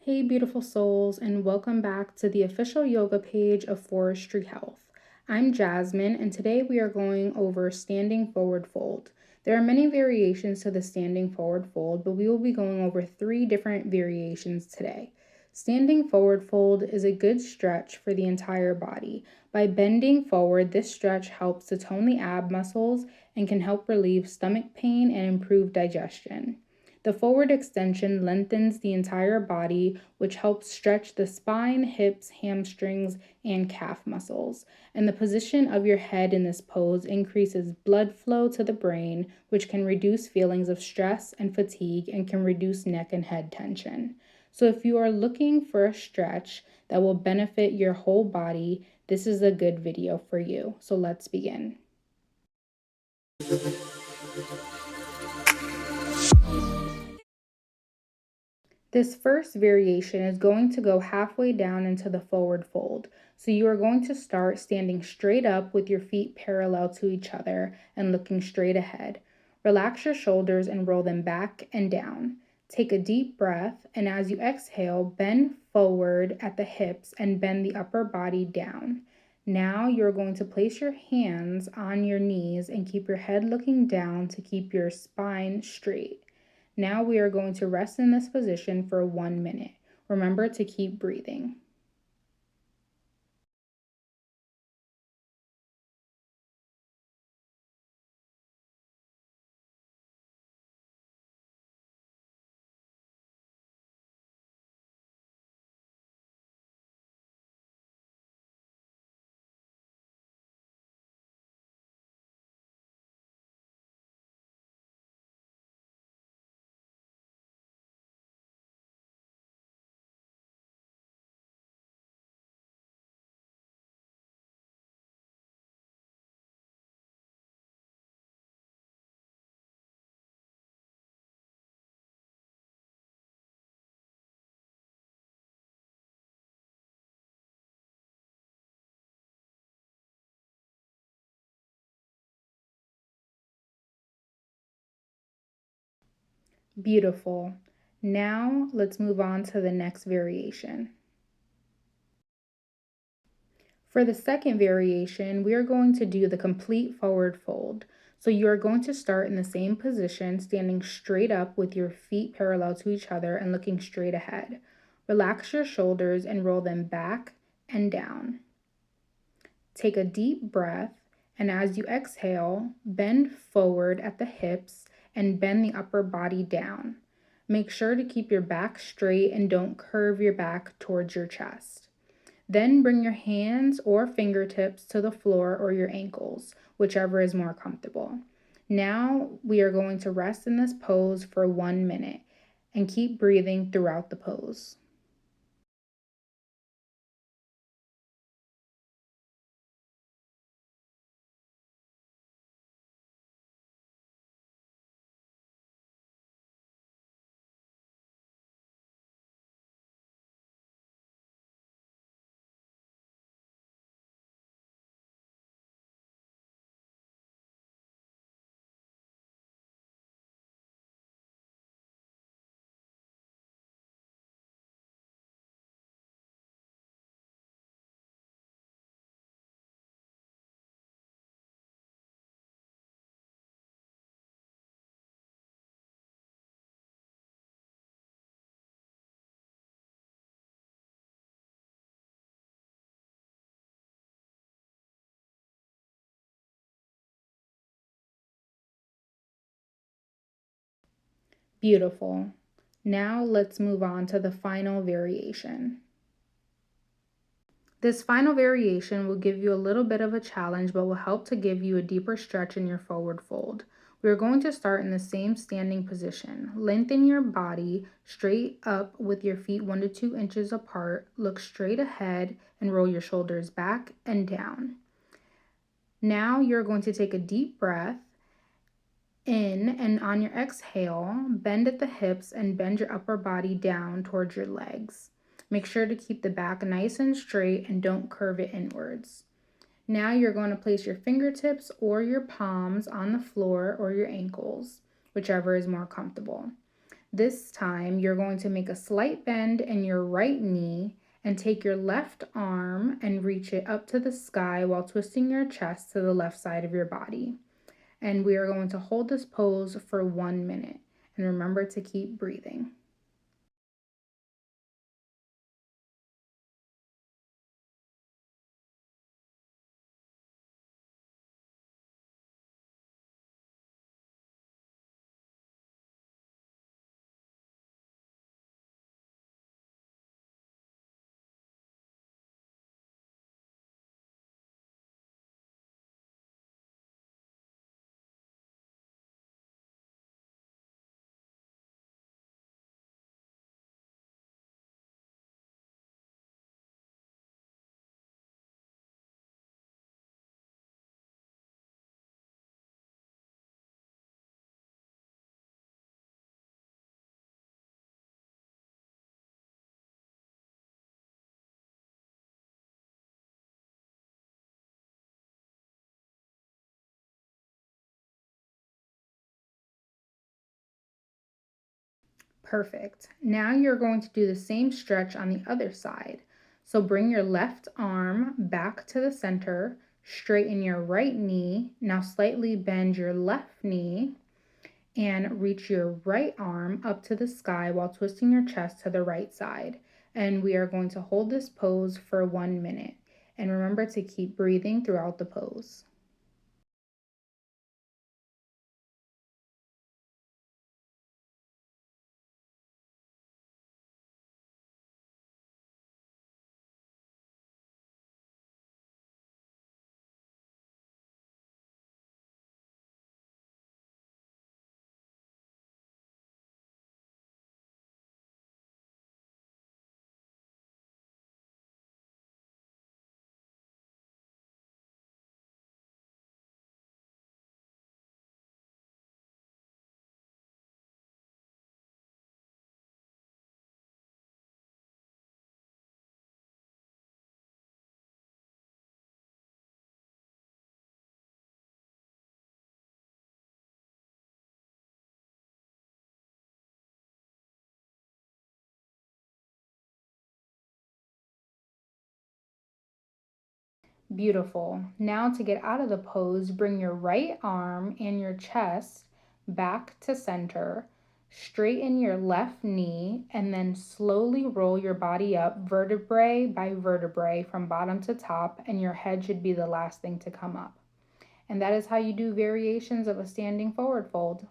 Hey, beautiful souls, and welcome back to the official yoga page of Forestri Health. I'm Jasmine, and today we are going over standing forward fold. There are many variations to the standing forward fold, but we will be going over 3 different variations today. Standing forward fold is a good stretch for the entire body. By bending forward, this stretch helps to tone the ab muscles and can help relieve stomach pain and improve digestion. The forward extension lengthens the entire body, which helps stretch the spine, hips, hamstrings, and calf muscles. And the position of your head in this pose increases blood flow to the brain, which can reduce feelings of stress and fatigue and can reduce neck and head tension. So if you are looking for a stretch that will benefit your whole body, this is a good video for you. So let's begin. This first variation is going to go halfway down into the forward fold. So you are going to start standing straight up with your feet parallel to each other and looking straight ahead. Relax your shoulders and roll them back and down. Take a deep breath, and as you exhale, bend forward at the hips and bend the upper body down. Now you're going to place your hands on your knees and keep your head looking down to keep your spine straight. Now we are going to rest in this position for 1 minute. Remember to keep breathing. Beautiful. Now let's move on to the next variation. For the second variation, we are going to do the complete forward fold. So you are going to start in the same position, standing straight up with your feet parallel to each other and looking straight ahead. Relax your shoulders and roll them back and down. Take a deep breath, and as you exhale, bend forward at the hips and bend the upper body down. Make sure to keep your back straight and don't curve your back towards your chest. Then bring your hands or fingertips to the floor or your ankles, whichever is more comfortable. Now we are going to rest in this pose for 1 minute and keep breathing throughout the pose. Beautiful. Now let's move on to the final variation. This final variation will give you a little bit of a challenge, but will help to give you a deeper stretch in your forward fold. We are going to start in the same standing position. Lengthen your body straight up with your feet 1 to 2 inches apart. Look straight ahead and roll your shoulders back and down. Now you're going to take a deep breath in, and on your exhale, bend at the hips and bend your upper body down towards your legs. Make sure to keep the back nice and straight and don't curve it inwards. Now you're going to place your fingertips or your palms on the floor or your ankles, whichever is more comfortable. This time, you're going to make a slight bend in your right knee and take your left arm and reach it up to the sky while twisting your chest to the left side of your body. And we are going to hold this pose for 1 minute. And remember to keep breathing. Perfect. Now you're going to do the same stretch on the other side. So bring your left arm back to the center, straighten your right knee. Now slightly bend your left knee and reach your right arm up to the sky while twisting your chest to the right side. And we are going to hold this pose for 1 minute. And remember to keep breathing throughout the pose. Beautiful. Now to get out of the pose, bring your right arm and your chest back to center. Straighten your left knee and then slowly roll your body up vertebrae by vertebrae from bottom to top, and your head should be the last thing to come up. And that is how you do variations of a standing forward fold.